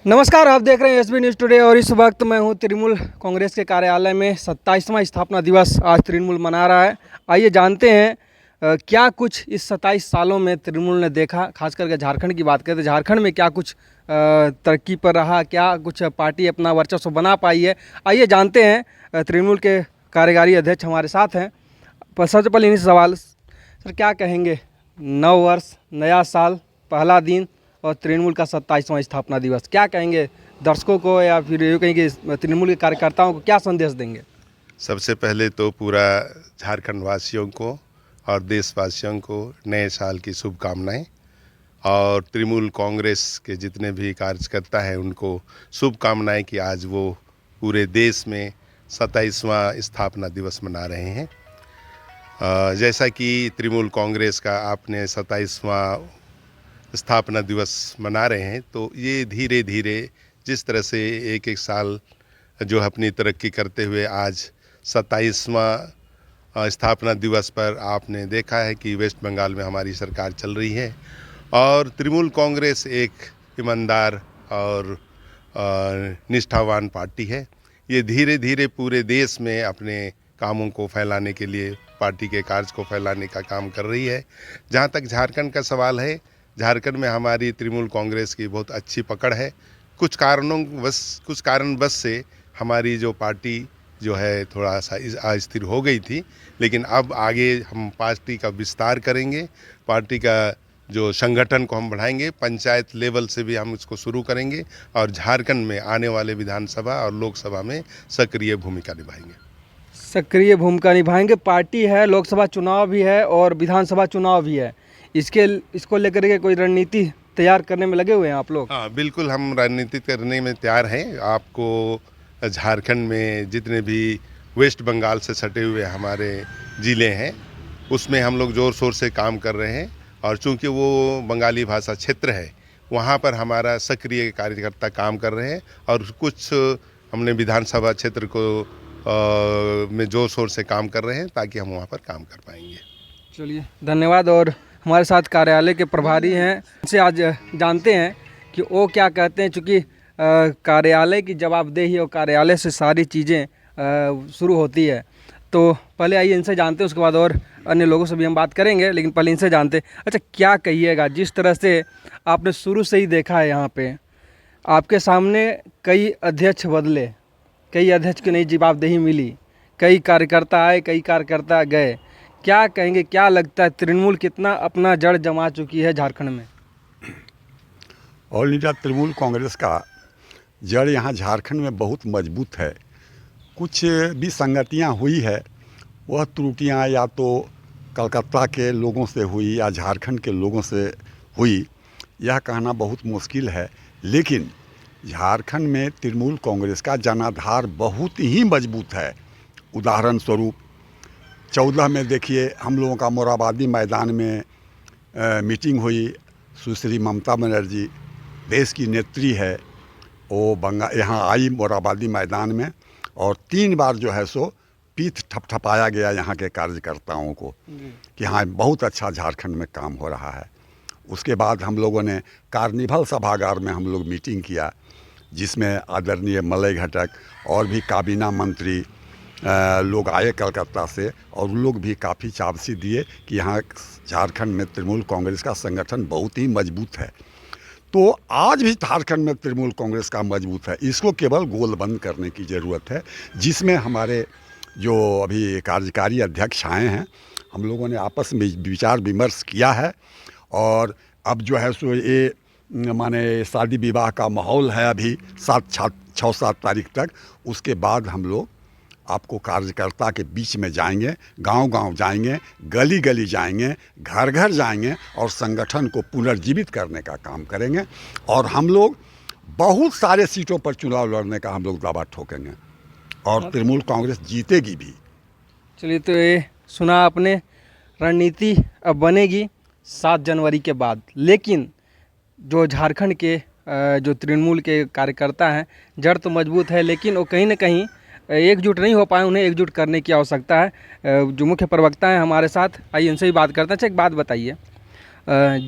नमस्कार, आप देख रहे हैं एसबी न्यूज़ टुडे और इस वक्त मैं हूं तृणमूल कांग्रेस के कार्यालय में। 27वां स्थापना दिवस आज तृणमूल मना रहा है। आइए जानते हैं क्या कुछ इस 27 सालों में तृणमूल ने देखा। खास करके झारखंड की बात करें तो झारखंड में क्या कुछ तरक्की पर रहा, क्या कुछ पार्टी अपना वर्चस्व बना पाई है। आइए जानते हैं। तृणमूल के कार्यकारी अध्यक्ष हमारे साथ हैं। पर सबसे पहले इन्हीं सवाल, सर क्या कहेंगे, नव वर्ष, नया साल, पहला दिन और तृणमूल का 27वां स्थापना दिवस, क्या कहेंगे दर्शकों को या फिर यूँ कहेंगे तृणमूल के कार्यकर्ताओं को क्या संदेश देंगे? सबसे पहले तो पूरा झारखंड वासियों को और देशवासियों को नए साल की शुभकामनाएं, और तृणमूल कांग्रेस के जितने भी कार्यकर्ता हैं उनको शुभकामनाएं कि आज वो पूरे देश में 27वां स्थापना दिवस मना रहे हैं। जैसा कि तृणमूल कांग्रेस का आपने 27वां स्थापना दिवस मना रहे हैं, तो ये धीरे धीरे जिस तरह से एक एक साल जो अपनी तरक्की करते हुए आज 27वां स्थापना दिवस पर आपने देखा है कि वेस्ट बंगाल में हमारी सरकार चल रही है और तृणमूल कांग्रेस एक ईमानदार और निष्ठावान पार्टी है। ये धीरे धीरे पूरे देश में अपने कामों को फैलाने के लिए, पार्टी के कार्य को फैलाने का काम कर रही है। जहाँ तक झारखंड का सवाल है, झारखंड में हमारी तृणमूल कांग्रेस की बहुत अच्छी पकड़ है। कुछ कारणवश से हमारी जो पार्टी जो है थोड़ा सा अस्थिर हो गई थी, लेकिन अब आगे हम पार्टी का विस्तार करेंगे, पार्टी का जो संगठन को हम बढ़ाएंगे, पंचायत लेवल से भी हम इसको शुरू करेंगे और झारखंड में आने वाले विधानसभा और लोकसभा में सक्रिय भूमिका निभाएंगे। सक्रिय भूमिका निभाएंगे। पार्टी है, लोकसभा चुनाव भी है और विधानसभा चुनाव भी है, इसको लेकर के कोई रणनीति तैयार करने में लगे हुए हैं आप लोग? हाँ, बिल्कुल हम रणनीति करने में तैयार हैं। आपको झारखंड में जितने भी वेस्ट बंगाल से सटे हुए हमारे ज़िले हैं उसमें हम लोग ज़ोर शोर से काम कर रहे हैं, और चूंकि वो बंगाली भाषा क्षेत्र है वहाँ पर हमारा सक्रिय कार्यकर्ता काम कर रहे हैं, और कुछ हमने विधानसभा क्षेत्र को में ज़ोर शोर से काम कर रहे हैं ताकि हम वहाँ पर काम कर पाएंगे। चलिए, धन्यवाद। और हमारे साथ कार्यालय के प्रभारी हैं, उनसे आज जानते हैं कि वो क्या कहते हैं। चूँकि कार्यालय की जवाबदेही और कार्यालय से सारी चीज़ें शुरू होती है, तो पहले आइए इनसे जानते हैं, उसके बाद और अन्य लोगों से भी हम बात करेंगे, लेकिन पहले इनसे जानते हैं। अच्छा, क्या कहिएगा, जिस तरह से आपने शुरू से ही देखा है यहाँ पे, आपके सामने कई अध्यक्ष बदले, कई अध्यक्ष की नई जवाबदेही मिली, कई कार्यकर्ता आए, कई कार्यकर्ता गए, क्या कहेंगे, क्या लगता है तृणमूल कितना अपना जड़ जमा चुकी है झारखंड में? ऑल इंडिया तृणमूल कांग्रेस का जड़ यहाँ झारखंड में बहुत मजबूत है। कुछ भी संगतियाँ हुई है, वह त्रुटियाँ या तो कलकत्ता के लोगों से हुई या झारखंड के लोगों से हुई, यह कहना बहुत मुश्किल है। लेकिन झारखंड में तृणमूल कांग्रेस का जनाधार बहुत ही मजबूत है। उदाहरण स्वरूप 14 में देखिए, हम लोगों का मोराबादी मैदान में मीटिंग हुई। सुश्री ममता बनर्जी देश की नेत्री है, वो यहाँ आई मोराबादी मैदान में, और 3 बार जो है सो पीठ ठपठपाया गया यहाँ के कार्यकर्ताओं को कि हाँ, बहुत अच्छा झारखंड में काम हो रहा है। उसके बाद हम लोगों ने कार्निवल सभागार में हम लोग मीटिंग किया, जिसमें आदरणीय मलय घटक और भी काबीना मंत्री लोग आए कलकत्ता से, और उन लोग भी काफ़ी चाबसी दिए कि यहाँ झारखंड में तृणमूल कांग्रेस का संगठन बहुत ही मजबूत है। तो आज भी झारखंड में तृणमूल कांग्रेस का मजबूत है, इसको केवल गोलबंद करने की ज़रूरत है, जिसमें हमारे जो अभी कार्यकारी अध्यक्ष आए हैं, हम लोगों ने आपस में विचार विमर्श किया है, और अब जो है सो ये माने शादी विवाह का माहौल है अभी 6-7 तारीख तक। उसके बाद हम लोग आपको कार्यकर्ता के बीच में जाएंगे, गांव-गांव जाएंगे, गली-गली जाएंगे, घर-घर जाएंगे और संगठन को पुनर्जीवित करने का काम करेंगे, और हम लोग बहुत सारे सीटों पर चुनाव लड़ने का हम लोग दावा ठोकेंगे, और तृणमूल कांग्रेस जीतेगी भी। चलिए, तो ये सुना आपने, रणनीति अब बनेगी 7 जनवरी के बाद। लेकिन जो झारखंड के जो तृणमूल के कार्यकर्ता हैं, जड़ तो मजबूत है, लेकिन वो कहीं ना कहीं एकजुट नहीं हो पाए, उन्हें एकजुट करने की आवश्यकता है। जो मुख्य प्रवक्ता हैं हमारे साथ, आइए इनसे भी बात करते हैं। अच्छा, एक बात बताइए,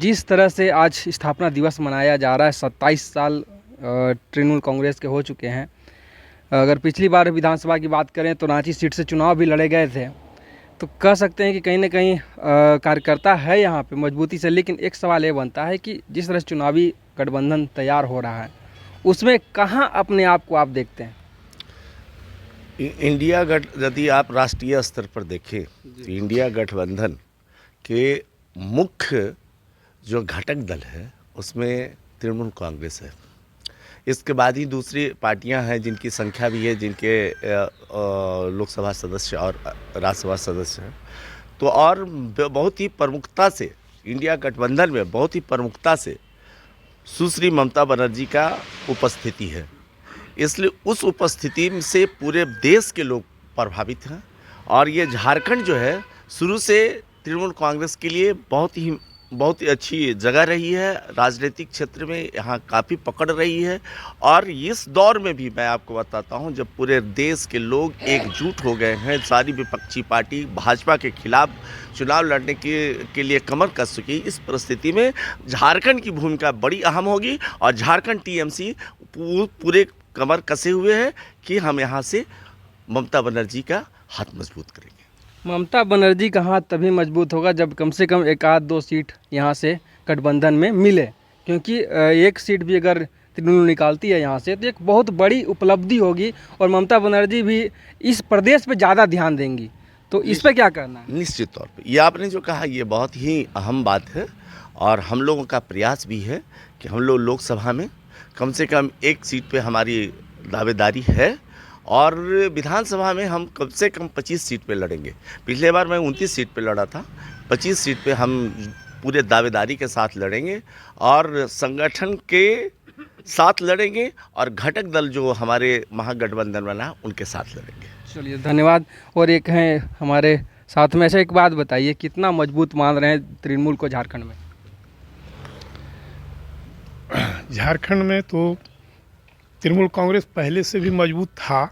जिस तरह से आज स्थापना दिवस मनाया जा रहा है, 27 साल तृणमूल कांग्रेस के हो चुके हैं। अगर पिछली बार विधानसभा की बात करें तो रांची सीट से चुनाव भी लड़े गए थे, तो कह सकते हैं कि कहीं ना कहीं कार्यकर्ता है यहाँ पे मजबूती से। लेकिन एक सवाल ये बनता है कि जिस तरह से चुनावी गठबंधन तैयार हो रहा है, उसमें कहाँ अपने आप को आप देखते हैं? इंडिया गठ यदि आप राष्ट्रीय स्तर पर देखें तो इंडिया गठबंधन के मुख्य जो घटक दल है उसमें तृणमूल कांग्रेस है। इसके बाद ही दूसरी पार्टियां हैं जिनकी संख्या भी है, जिनके लोकसभा सदस्य और राज्यसभा सदस्य हैं। तो और बहुत ही प्रमुखता से इंडिया गठबंधन में बहुत ही प्रमुखता से सुश्री ममता बनर्जी का उपस्थिति है। इसलिए उस उपस्थिति से पूरे देश के लोग प्रभावित हैं। और ये झारखंड जो है शुरू से तृणमूल कांग्रेस के लिए बहुत ही अच्छी जगह रही है, राजनीतिक क्षेत्र में यहाँ काफ़ी पकड़ रही है। और इस दौर में भी मैं आपको बताता हूँ, जब पूरे देश के लोग एकजुट हो गए हैं, सारी विपक्षी पार्टी भाजपा के खिलाफ चुनाव लड़ने के लिए कमर कस चुकी, इस परिस्थिति में झारखंड की भूमिका बड़ी अहम होगी। और झारखंड टीएमसी पूरे कमर कसे हुए हैं कि हम यहाँ से ममता बनर्जी का हाथ मजबूत करेंगे। ममता बनर्जी का हाथ तभी मजबूत होगा जब कम से कम एक आध दो सीट यहाँ से गठबंधन में मिले, क्योंकि एक सीट भी अगर तृणमूल निकालती है यहाँ से तो एक बहुत बड़ी उपलब्धि होगी और ममता बनर्जी भी इस प्रदेश पे ज़्यादा ध्यान देंगी। तो इस पे क्या करना है? निश्चित तौर पे ये आपने जो कहा ये बहुत ही अहम बात है। और हम लोगों का प्रयास भी है कि हम लोग लोकसभा में कम से कम एक सीट पे हमारी दावेदारी है और विधानसभा में हम कम से कम 25 सीट पे लड़ेंगे। पिछले बार मैं 29 सीट पे लड़ा था, 25 सीट पे हम पूरे दावेदारी के साथ लड़ेंगे और संगठन के साथ लड़ेंगे और घटक दल जो हमारे महागठबंधन बना उनके साथ लड़ेंगे। चलिए धन्यवाद। और एक हैं हमारे साथ में, ऐसा एक बात बताइए, कितना मजबूत मान रहे हैं तृणमूल को झारखंड में? झारखंड में तो तृणमूल कांग्रेस पहले से भी मजबूत था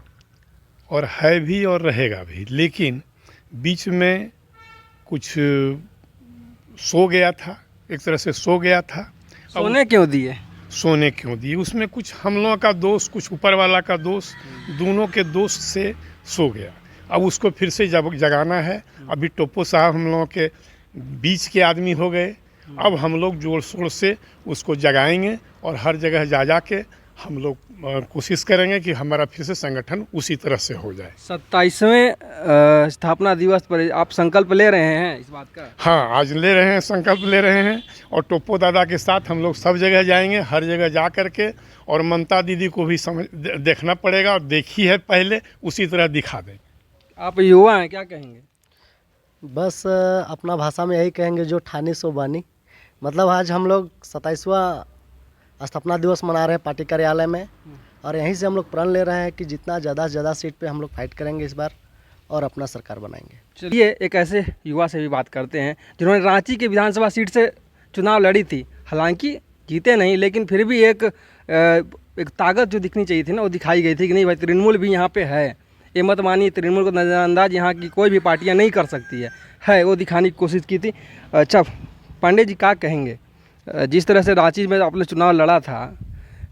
और है भी और रहेगा भी, लेकिन बीच में कुछ सो गया था, एक तरह से सो गया था। सोने क्यों दिए? सोने क्यों दिए, उसमें कुछ हम लोगों का दोष, कुछ ऊपर वाला का दोष, दोनों के दोष से सो गया। अब उसको फिर से जगाना है। अभी टोपो साहब हम लोगों के बीच के आदमी हो गए, अब हम लोग जोर शोर से उसको जगाएंगे और हर जगह जा के हम लोग कोशिश करेंगे कि हमारा फिर से संगठन उसी तरह से हो जाए। 27वें स्थापना दिवस पर आप संकल्प ले रहे हैं इस बात का? हाँ, आज ले रहे हैं, संकल्प ले रहे हैं और टोपो दादा के साथ हम लोग सब जगह जाएंगे, हर जगह जा करके। और ममता दीदी को भी देखना पड़ेगा और देखी है पहले, उसी तरह दिखा दें। आप युवा हैं, क्या कहेंगे? बस अपना भाषा में यही कहेंगे, जो ठानी सो बानी। मतलब आज हम लोग 27वां स्थापना दिवस मना रहे हैं पार्टी कार्यालय में और यहीं से हम लोग प्रण ले रहे हैं कि जितना ज़्यादा से ज़्यादा सीट पे हम लोग फाइट करेंगे इस बार और अपना सरकार बनाएंगे। चलिए एक ऐसे युवा से भी बात करते हैं जिन्होंने रांची के विधानसभा सीट से चुनाव लड़ी थी, हालांकि जीते नहीं, लेकिन फिर भी एक ताकत जो दिखनी चाहिए थी ना, वो दिखाई गई थी कि नहीं भाई तृणमूल भी यहाँ पे है। ये मत मानिए तृणमूल को नज़रअंदाज यहाँ की कोई भी पार्टियाँ नहीं कर सकती है, वो दिखाने की कोशिश की थी। अच्छा पांडे जी, क्या कहेंगे, जिस तरह से रांची में आपने चुनाव लड़ा था,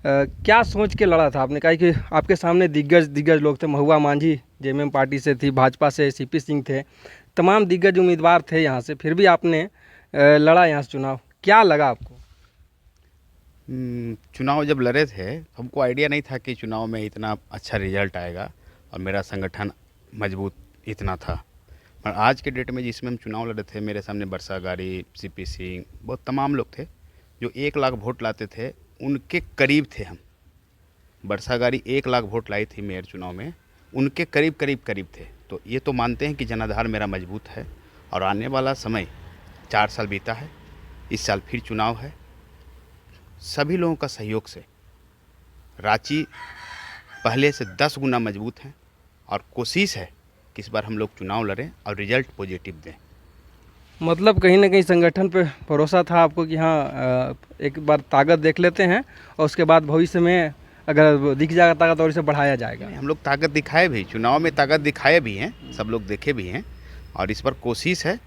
क्या सोच के लड़ा था? आपने कहा कि आपके सामने दिग्गज लोग थे, महुआ मांझी जेएमएम पार्टी से थी, भाजपा से सीपी सिंह थे, तमाम दिग्गज उम्मीदवार थे यहाँ से, फिर भी आपने लड़ा यहाँ से चुनाव। क्या लगा आपको? चुनाव जब लड़े थे हमको आइडिया नहीं था कि चुनाव में इतना अच्छा रिजल्ट आएगा और मेरा संगठन मजबूत इतना था। और आज के डेट में जिसमें हम चुनाव लड़े थे, मेरे सामने बरसागारी, सीपी सिंह, बहुत तमाम लोग थे जो 1 लाख वोट लाते थे, उनके करीब थे हम। बरसागारी 1 लाख वोट लाई थी मेयर चुनाव में, उनके करीब थे। तो ये तो मानते हैं कि जनाधार मेरा मजबूत है। और आने वाला समय 4 साल बीता है, इस साल फिर चुनाव है। सभी लोगों का सहयोग से रांची पहले से 10 गुना मजबूत है और कोशिश है कि इस बार हम लोग चुनाव लड़ें और रिजल्ट पॉजिटिव दें। मतलब कहीं ना कहीं संगठन पे भरोसा था आपको कि हाँ एक बार ताकत देख लेते हैं और उसके बाद भविष्य में अगर दिख जाएगा ताकत और इसे बढ़ाया जाएगा। हम लोग ताकत दिखाए भी, चुनाव में ताकत दिखाए भी हैं, सब लोग देखे भी हैं। और इस पर कोशिश है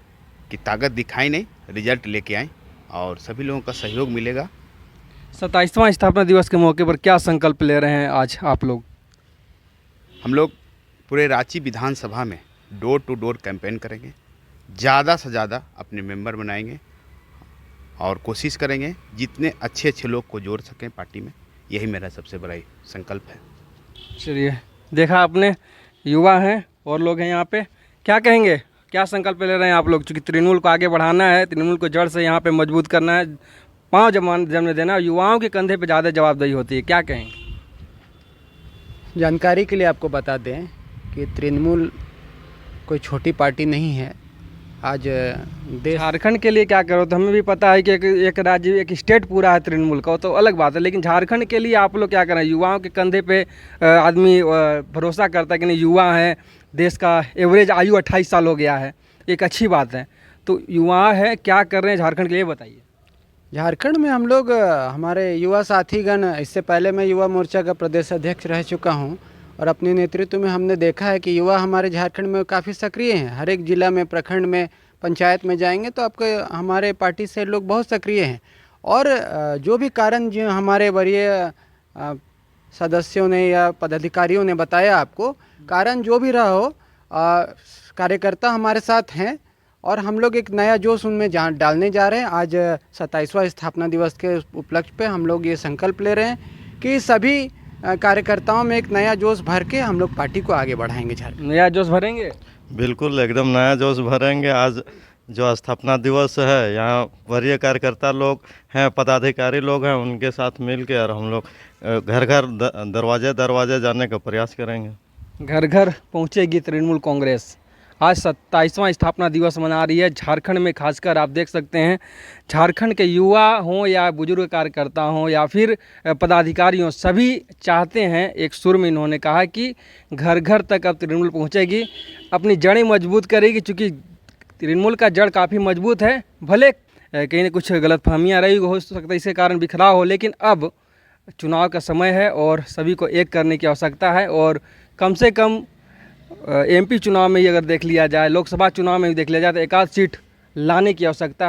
कि ताकत दिखाई नहीं, रिजल्ट लेके आएँ और सभी लोगों का सहयोग मिलेगा। 27वां स्थापना दिवस के मौके पर क्या संकल्प ले रहे हैं आज आप लोग? हम लोग पूरे रांची विधानसभा में डोर टू डोर कैंपेन करेंगे, ज़्यादा से ज़्यादा अपने मेंबर बनाएंगे और कोशिश करेंगे जितने अच्छे अच्छे लोग को जोड़ सकें पार्टी में। यही मेरा सबसे बड़ा संकल्प है। चलिए, देखा आपने, युवा हैं और लोग हैं यहाँ पे, क्या कहेंगे, क्या संकल्प ले रहे हैं आप लोग? चूँकि तृणमूल को आगे बढ़ाना है, तृणमूल को जड़ से यहाँ पे मजबूत करना है, पाँव जमने देना, युवाओं के कंधे पे ज़्यादा जवाबदेही होती है, क्या कहेंगे? जानकारी के लिए आपको बता दें कि तृणमूल कोई छोटी पार्टी नहीं है। आज देश झारखंड के लिए क्या करो, तो हमें भी पता है कि एक राज्य, एक स्टेट पूरा है तृणमूल का, तो अलग बात है, लेकिन झारखंड के लिए आप लोग क्या करें? युवाओं के कंधे पे आदमी भरोसा करता है कि नहीं, युवा है, देश का एवरेज आयु 28 साल हो गया है, एक अच्छी बात है। तो युवा है, क्या कर रहे हैं झारखंड के लिए, बताइए। झारखंड में हम लोग हमारे युवा साथीगण, इससे पहले मैं युवा मोर्चा का प्रदेश अध्यक्ष रह चुका हूं और अपने नेतृत्व में हमने देखा है कि युवा हमारे झारखंड में काफ़ी सक्रिय हैं। हर एक ज़िला में, प्रखंड में, पंचायत में जाएंगे तो आपके हमारे पार्टी से लोग बहुत सक्रिय हैं। और जो भी कारण जो हमारे वरीय सदस्यों ने या पदाधिकारियों ने बताया आपको, कारण जो भी रहा हो, कार्यकर्ता हमारे साथ हैं और हम लोग एक नया जोश उनमें डालने जा रहे हैं। आज 27वां स्थापना दिवस के उपलक्ष्य पे हम लोग ये संकल्प ले रहे हैं कि सभी कार्यकर्ताओं में एक नया जोश भर के हम लोग पार्टी को आगे बढ़ाएंगे। झारखंड नया जोश भरेंगे? बिल्कुल, एकदम नया जोश भरेंगे। आज जो स्थापना दिवस है, यहाँ वरीय कार्यकर्ता लोग हैं, पदाधिकारी लोग हैं, उनके साथ मिल के और हम लोग घर घर दरवाजे जाने का प्रयास करेंगे। घर घर पहुँचेगी तृणमूल कांग्रेस। आज 27वां स्थापना दिवस मना रही है झारखंड में, खासकर आप देख सकते हैं झारखंड के युवा हों या बुजुर्ग कार्यकर्ता हों या फिर पदाधिकारी हों, सभी चाहते हैं, एक सुर में इन्होंने कहा कि घर घर तक अब तृणमूल पहुंचेगी, अपनी जड़ें मजबूत करेगी। चूँकि तृणमूल का जड़ काफ़ी मजबूत है, भले कहीं ना कुछ गलतफहमियाँ रही हो सकता है, इसके कारण बिखराव हो, लेकिन अब चुनाव का समय है और सभी को एक करने की आवश्यकता है। और कम से कम एमपी चुनाव में ही अगर देख लिया जाए, लोकसभा चुनाव में भी देख लिया जाए, तो एक आध सीट लाने की आवश्यकता है।